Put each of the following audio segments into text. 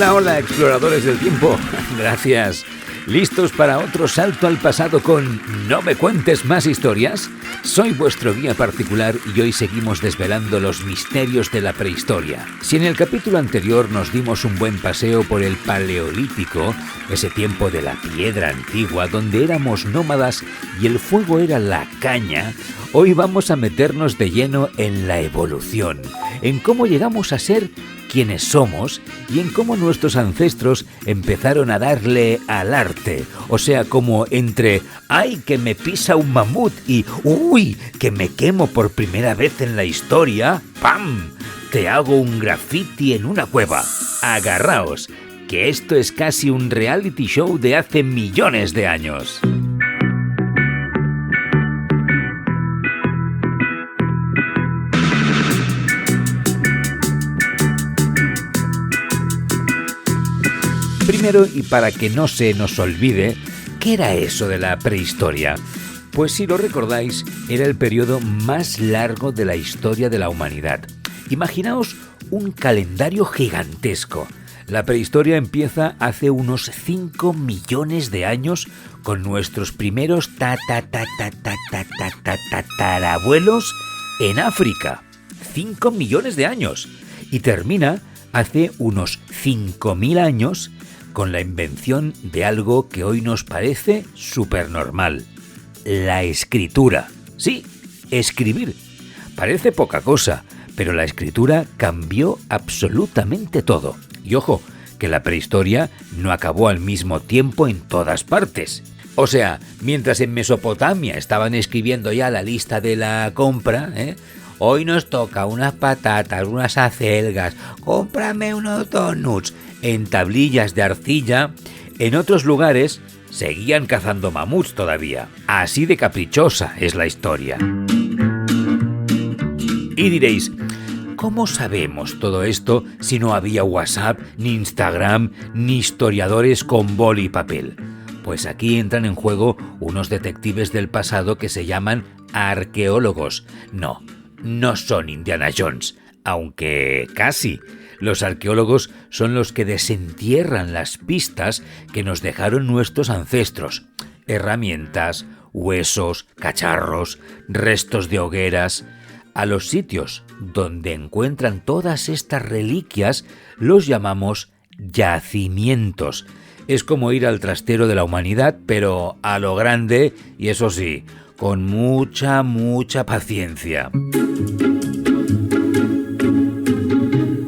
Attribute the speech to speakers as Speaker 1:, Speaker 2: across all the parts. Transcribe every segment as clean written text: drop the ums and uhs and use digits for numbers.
Speaker 1: Hola, hola, exploradores del tiempo. Gracias. ¿Listos para otro salto al pasado con No me cuentes más historias? Soy vuestro guía particular y hoy seguimos desvelando los misterios de la prehistoria. Si en el capítulo anterior nos dimos un buen paseo por el Paleolítico, ese tiempo de la piedra antigua donde éramos nómadas y el fuego era la caña, hoy vamos a meternos de lleno en la evolución, en cómo llegamos a ser quienes somos y en cómo nuestros ancestros empezaron a darle al arte. O sea, como entre ¡ay, que me pisa un mamut! Y ¡uy, que me quemo por primera vez en la historia! ¡Pam! Te hago un graffiti en una cueva. Agarraos, que esto es casi un reality show de hace millones de años. Primero, y para que no se nos olvide, ¿qué era eso de la prehistoria? Pues si lo recordáis, era el periodo más largo de la historia de la humanidad. Imaginaos un calendario gigantesco. La prehistoria empieza hace unos 5 millones de años con nuestros primeros tatarabuelos en África. 5 millones de años. Y termina hace unos 5.000 años con la invención de algo que hoy nos parece supernormal: la escritura. Sí, escribir. Parece poca cosa, pero la escritura cambió absolutamente todo. Y ojo, que la prehistoria no acabó al mismo tiempo en todas partes. O sea, mientras en Mesopotamia estaban escribiendo ya la lista de la compra, hoy nos toca unas patatas, unas acelgas, cómprame unos donuts. En tablillas de arcilla, en otros lugares seguían cazando mamuts todavía. Así de caprichosa es la historia. Y diréis, ¿cómo sabemos todo esto si no había WhatsApp, ni Instagram, ni historiadores con boli y papel? Pues aquí entran en juego unos detectives del pasado que se llaman arqueólogos. No son Indiana Jones, aunque casi. Los arqueólogos son los que desentierran las pistas que nos dejaron nuestros ancestros. Herramientas, huesos, cacharros, restos de hogueras. A los sitios donde encuentran todas estas reliquias los llamamos yacimientos. Es como ir al trastero de la humanidad, pero a lo grande y eso sí, con mucha paciencia.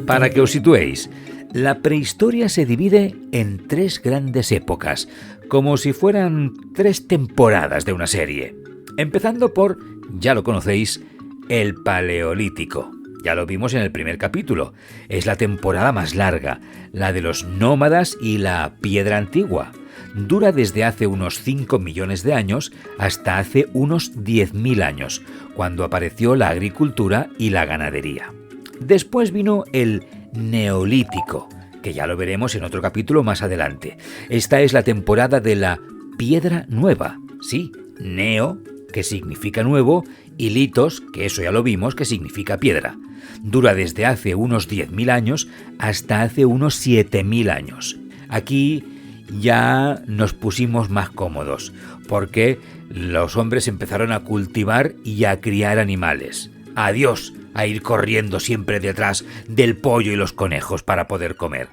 Speaker 1: Para que os situéis, la prehistoria se divide en 3 grandes épocas, como si fueran 3 temporadas de una serie. Empezando por, ya lo conocéis, el Paleolítico. Ya lo vimos en el primer capítulo. Es la temporada más larga, la de los nómadas y la piedra antigua. Dura desde hace unos 5 millones de años hasta hace unos 10.000 años, cuando apareció la agricultura y la ganadería. Después vino el Neolítico, que ya lo veremos en otro capítulo más adelante. Esta es la temporada de la piedra nueva. Sí, neo, que significa nuevo, y litos, que eso ya lo vimos, que significa piedra. Dura desde hace unos 10.000 años hasta hace unos 7.000 años. Aquí ya nos pusimos más cómodos, porque los hombres empezaron a cultivar y a criar animales. Adiós a ir corriendo siempre detrás del pollo y los conejos para poder comer.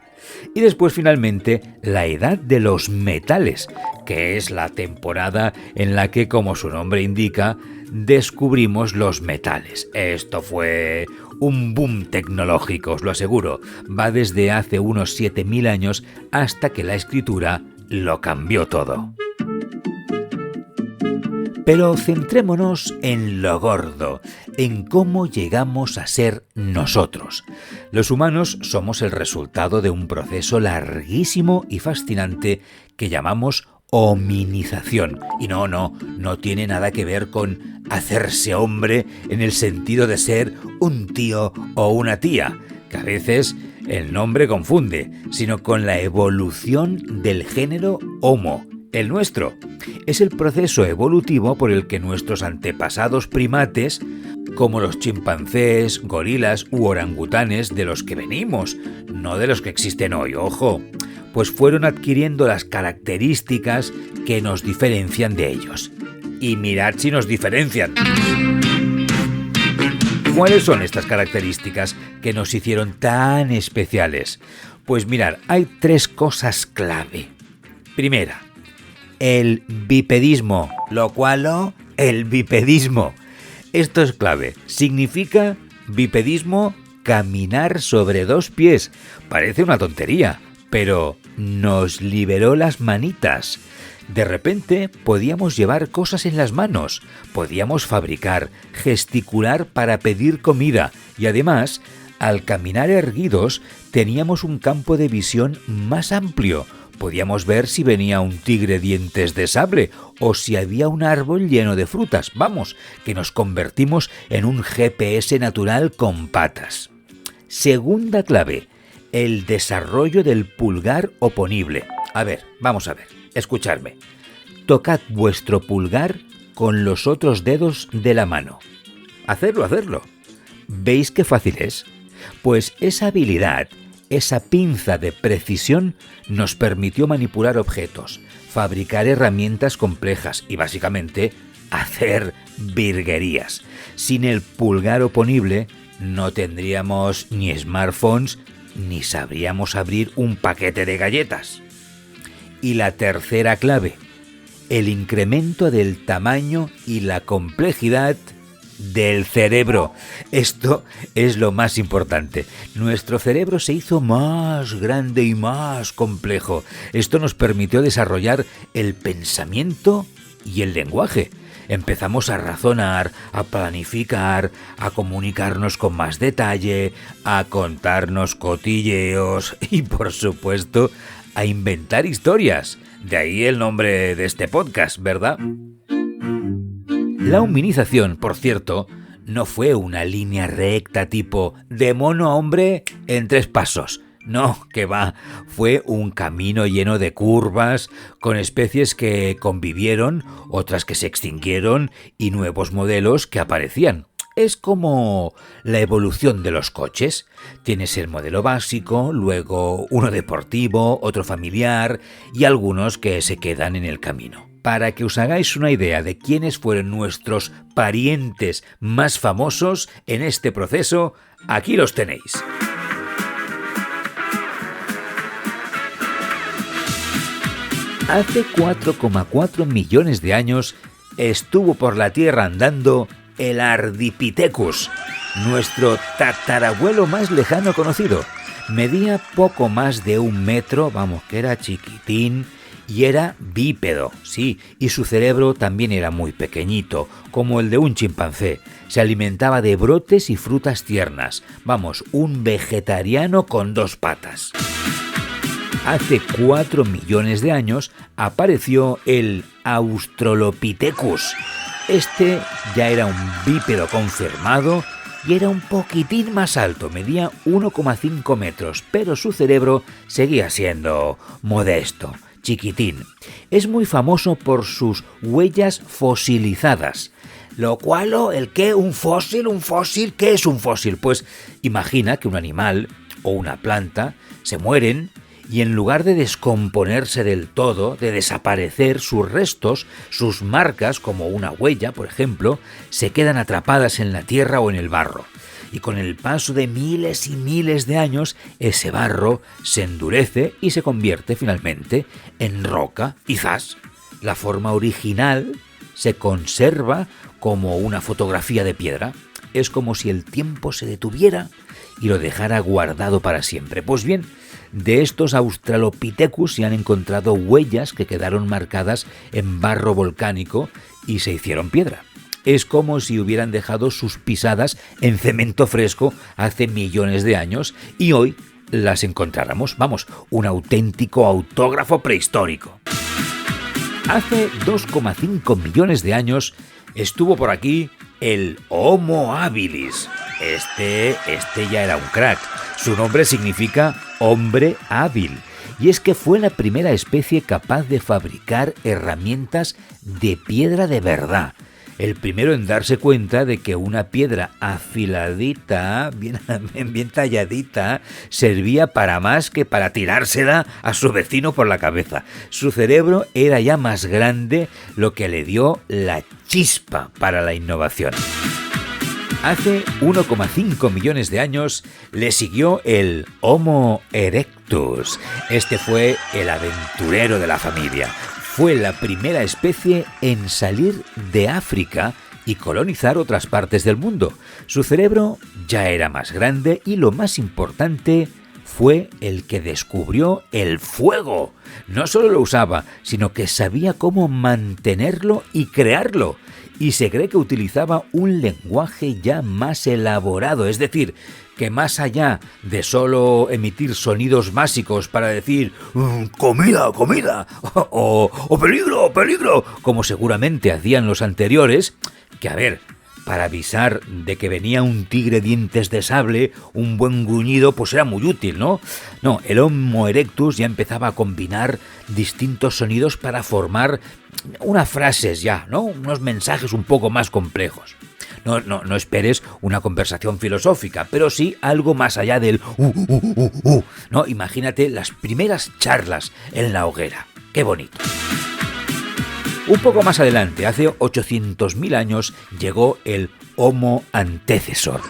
Speaker 1: Y después finalmente la edad de los metales, que es la temporada en la que, como su nombre indica, descubrimos los metales. Esto fue un boom tecnológico, os lo aseguro. Va desde hace unos 7.000 años hasta que la escritura lo cambió todo. Pero centrémonos en lo gordo, en cómo llegamos a ser nosotros. Los humanos somos el resultado de un proceso larguísimo y fascinante que llamamos hominización. Y no tiene nada que ver con hacerse hombre en el sentido de ser un tío o una tía, que a veces el nombre confunde, sino con la evolución del género Homo. El nuestro es el proceso evolutivo por el que nuestros antepasados primates como los chimpancés, gorilas u orangutanes de los que venimos, no de los que existen hoy, ojo, pues fueron adquiriendo las características que nos diferencian de ellos. Y mirad si nos diferencian. ¿Cuáles son estas características que nos hicieron tan especiales? Pues mirad, hay 3 cosas clave. Primera, el bipedismo. El bipedismo. Esto es clave. Significa bipedismo, caminar sobre 2 pies. Parece una tontería, pero nos liberó las manitas. De repente podíamos llevar cosas en las manos, podíamos fabricar, gesticular para pedir comida y además, al caminar erguidos, teníamos un campo de visión más amplio. Podíamos ver si venía un tigre dientes de sable o si había un árbol lleno de frutas. Vamos, que nos convertimos en un GPS natural con patas. Segunda clave, el desarrollo del pulgar oponible. A ver, vamos a ver, escuchadme. Tocad vuestro pulgar con los otros dedos de la mano. Hacerlo. ¿Veis qué fácil es? Pues esa habilidad, esa pinza de precisión nos permitió manipular objetos, fabricar herramientas complejas y básicamente hacer virguerías. Sin el pulgar oponible no tendríamos ni smartphones ni sabríamos abrir un paquete de galletas. Y la tercera clave, el incremento del tamaño y la complejidad del cerebro. Esto es lo más importante. Nuestro cerebro se hizo más grande y más complejo. Esto nos permitió desarrollar el pensamiento y el lenguaje. Empezamos a razonar, a planificar, a comunicarnos con más detalle, a contarnos cotilleos y, por supuesto, a inventar historias. De ahí el nombre de este podcast, ¿verdad? La humanización, por cierto, no fue una línea recta tipo de mono a hombre en 3 pasos. No, que va, fue un camino lleno de curvas, con especies que convivieron, otras que se extinguieron y nuevos modelos que aparecían. Es como la evolución de los coches. Tienes el modelo básico, luego uno deportivo, otro familiar y algunos que se quedan en el camino. Para que os hagáis una idea de quiénes fueron nuestros parientes más famosos en este proceso, aquí los tenéis. Hace 4,4 millones de años estuvo por la Tierra andando el Ardipithecus, nuestro tatarabuelo más lejano conocido. Medía poco más de 1 metro, vamos, que era chiquitín, y era bípedo, sí, y su cerebro también era muy pequeñito, como el de un chimpancé. Se alimentaba de brotes y frutas tiernas, vamos, un vegetariano con 2 patas. Hace 4 millones de años apareció el Australopithecus. Este ya era un bípedo confirmado y era un poquitín más alto, medía 1,5 metros, pero su cerebro seguía siendo modesto, chiquitín. Es muy famoso por sus huellas fosilizadas. Lo cual, ¿el qué? ¿Un fósil? ¿Qué es un fósil? Pues imagina que un animal o una planta se mueren y en lugar de descomponerse del todo, de desaparecer, sus restos, sus marcas, como una huella, por ejemplo, se quedan atrapadas en la tierra o en el barro. Y con el paso de miles y miles de años, ese barro se endurece y se convierte finalmente en roca. Y ¡zas! La forma original se conserva como una fotografía de piedra. Es como si el tiempo se detuviera y lo dejara guardado para siempre. Pues bien, de estos Australopithecus se han encontrado huellas que quedaron marcadas en barro volcánico y se hicieron piedra. Es como si hubieran dejado sus pisadas en cemento fresco hace millones de años y hoy las encontráramos. Vamos, un auténtico autógrafo prehistórico. Hace 2,5 millones de años estuvo por aquí el Homo habilis. Este ya era un crack. Su nombre significa hombre hábil. Y es que fue la primera especie capaz de fabricar herramientas de piedra de verdad. el primero en darse cuenta de que una piedra afiladita, bien talladita, servía para más que para tirársela a su vecino por la cabeza. Su cerebro era ya más grande, lo que le dio la chispa para la innovación. Hace 1,5 millones de años le siguió el Homo erectus. Este fue el aventurero de la familia. Fue la primera especie en salir de África y colonizar otras partes del mundo. Su cerebro ya era más grande y lo más importante, fue el que descubrió el fuego. No solo lo usaba, sino que sabía cómo mantenerlo y crearlo. Y se cree que utilizaba un lenguaje ya más elaborado, es decir, que más allá de solo emitir sonidos básicos para decir comida, comida, o peligro, peligro, como seguramente hacían los anteriores, que a ver, para avisar de que venía un tigre dientes de sable, un buen gruñido, pues era muy útil, ¿no? No, el Homo erectus ya empezaba a combinar distintos sonidos para formar unas frases ya, ¿no? Unos mensajes un poco más complejos. No esperes una conversación filosófica, pero sí algo más allá del ¿no? Imagínate las primeras charlas en la hoguera. ¡Qué bonito! Un poco más adelante, hace 800.000 años, llegó el Homo antecesor.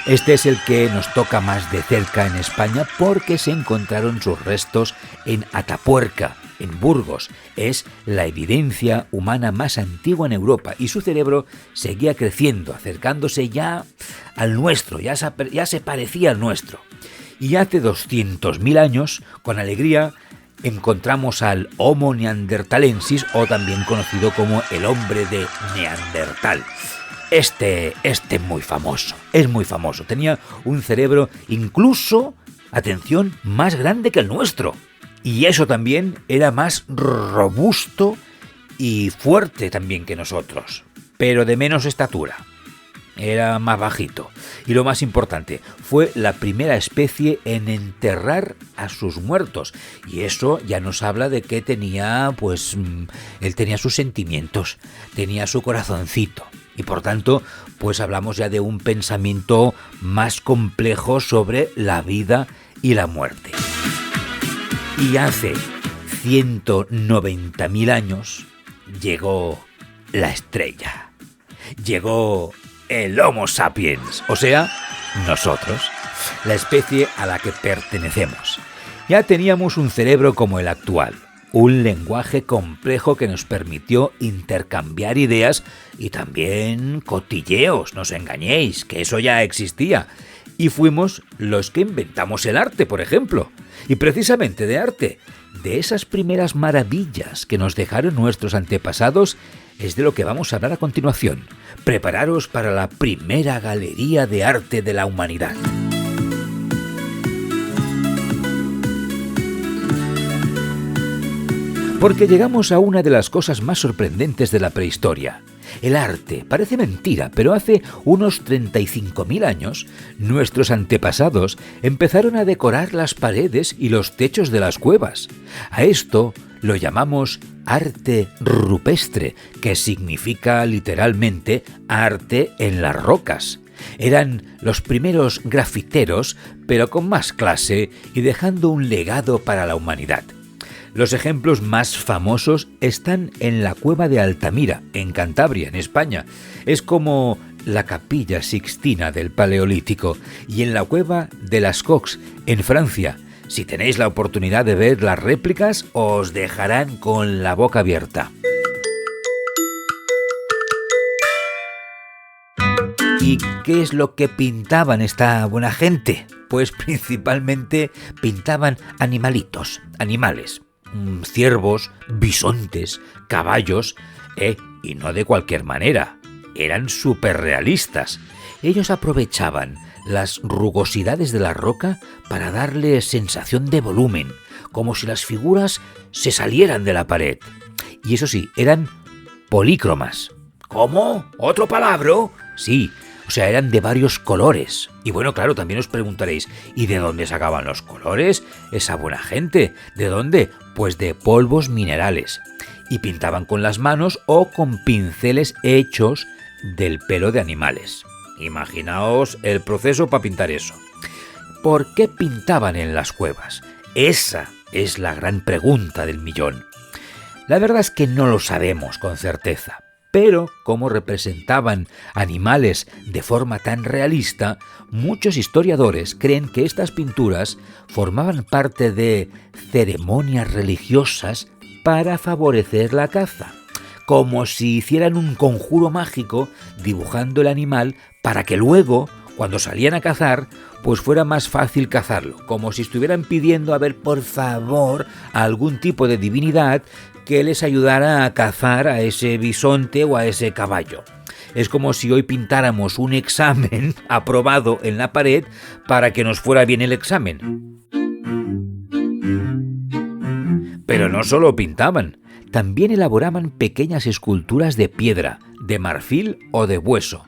Speaker 1: Este es el que nos toca más de cerca en España porque se encontraron sus restos en Atapuerca, en Burgos. Es la evidencia humana más antigua en Europa y su cerebro seguía creciendo, acercándose ya al nuestro, ya se parecía al nuestro. Y hace 200.000 años, con alegría, encontramos al Homo neanderthalensis, o también conocido como el hombre de Neandertal. Este es muy famoso. Tenía un cerebro incluso, atención, más grande que el nuestro. Y eso también era más robusto y fuerte también que nosotros, pero de menos estatura. Era más bajito. Y lo más importante, fue la primera especie en enterrar a sus muertos. Y eso ya nos habla de que tenía, pues, él tenía sus sentimientos, tenía su corazoncito. Y por tanto, pues hablamos ya de un pensamiento más complejo sobre la vida y la muerte. Y hace 190.000 años llegó la estrella. Llegó el Homo sapiens, o sea, nosotros, la especie a la que pertenecemos. Ya teníamos un cerebro como el actual, un lenguaje complejo que nos permitió intercambiar ideas y también cotilleos, no os engañéis, que eso ya existía. Y fuimos los que inventamos el arte, por ejemplo. Y precisamente de arte, de esas primeras maravillas que nos dejaron nuestros antepasados, es de lo que vamos a hablar a continuación. Prepararos para la primera galería de arte de la humanidad. Porque llegamos a una de las cosas más sorprendentes de la prehistoria. El arte. Parece mentira, pero hace unos 35.000 años, nuestros antepasados empezaron a decorar las paredes y los techos de las cuevas. A esto lo llamamos arte rupestre, que significa literalmente arte en las rocas. Eran los primeros grafiteros, pero con más clase y dejando un legado para la humanidad. Los ejemplos más famosos están en la cueva de Altamira, en Cantabria, en España. Es como la Capilla Sixtina del Paleolítico, y en la cueva de Las Cox, en Francia. Si tenéis la oportunidad de ver las réplicas, os dejarán con la boca abierta. ¿Y qué es lo que pintaban esta buena gente? Pues principalmente pintaban animalitos, animales. Ciervos, bisontes, caballos, y no de cualquier manera, eran súper realistas. Ellos aprovechaban las rugosidades de la roca para darle sensación de volumen, como si las figuras se salieran de la pared. Y eso sí, eran polícromas. ¿Cómo? ¿Otro palabra? Sí, o sea, eran de varios colores. Y bueno, claro, también os preguntaréis, ¿y de dónde sacaban los colores esa buena gente? ¿De dónde? Pues de polvos minerales. Y pintaban con las manos o con pinceles hechos del pelo de animales. Imaginaos el proceso para pintar eso. ¿Por qué pintaban en las cuevas? Esa es la gran pregunta del millón. La verdad es que no lo sabemos con certeza, pero como representaban animales de forma tan realista, muchos historiadores creen que estas pinturas formaban parte de ceremonias religiosas para favorecer la caza, como si hicieran un conjuro mágico dibujando el animal para que luego, cuando salían a cazar, pues fuera más fácil cazarlo, como si estuvieran pidiendo, a ver, por favor, a algún tipo de divinidad que les ayudara a cazar a ese bisonte o a ese caballo. Es como si hoy pintáramos un examen aprobado en la pared para que nos fuera bien el examen. Pero no solo pintaban, también elaboraban pequeñas esculturas de piedra, de marfil o de hueso.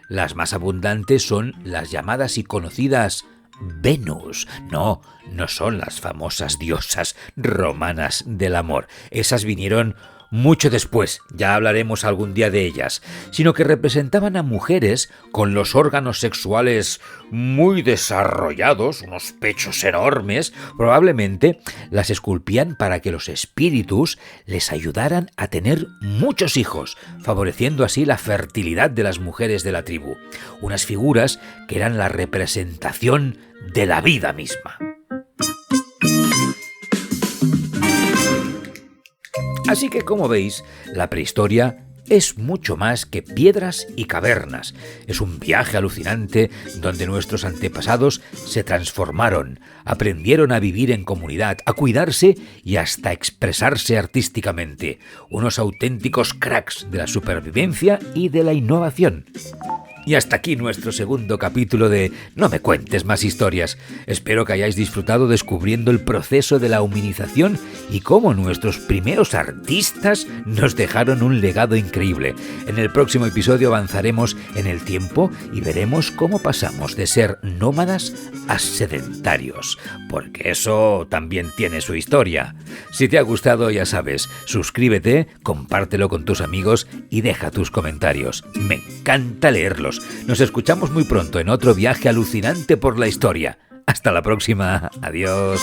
Speaker 1: Las más abundantes son las llamadas y conocidas Venus. No son las famosas diosas romanas del amor. Esas vinieron mucho después, ya hablaremos algún día de ellas, sino que representaban a mujeres con los órganos sexuales muy desarrollados, unos pechos enormes. Probablemente las esculpían para que los espíritus les ayudaran a tener muchos hijos, favoreciendo así la fertilidad de las mujeres de la tribu. Unas figuras que eran la representación de la vida misma. Así que, como veis, la prehistoria es mucho más que piedras y cavernas. Es un viaje alucinante donde nuestros antepasados se transformaron, aprendieron a vivir en comunidad, a cuidarse y hasta expresarse artísticamente. Unos auténticos cracks de la supervivencia y de la innovación. Y hasta aquí nuestro segundo capítulo de No me cuentes más historias. Espero que hayáis disfrutado descubriendo el proceso de la humanización y cómo nuestros primeros artistas nos dejaron un legado increíble. En el próximo episodio avanzaremos en el tiempo y veremos cómo pasamos de ser nómadas a sedentarios, porque eso también tiene su historia. Si te ha gustado, ya sabes, suscríbete, compártelo con tus amigos y deja tus comentarios. Me encanta leerlos. Nos escuchamos muy pronto en otro viaje alucinante por la historia. Hasta la próxima. Adiós.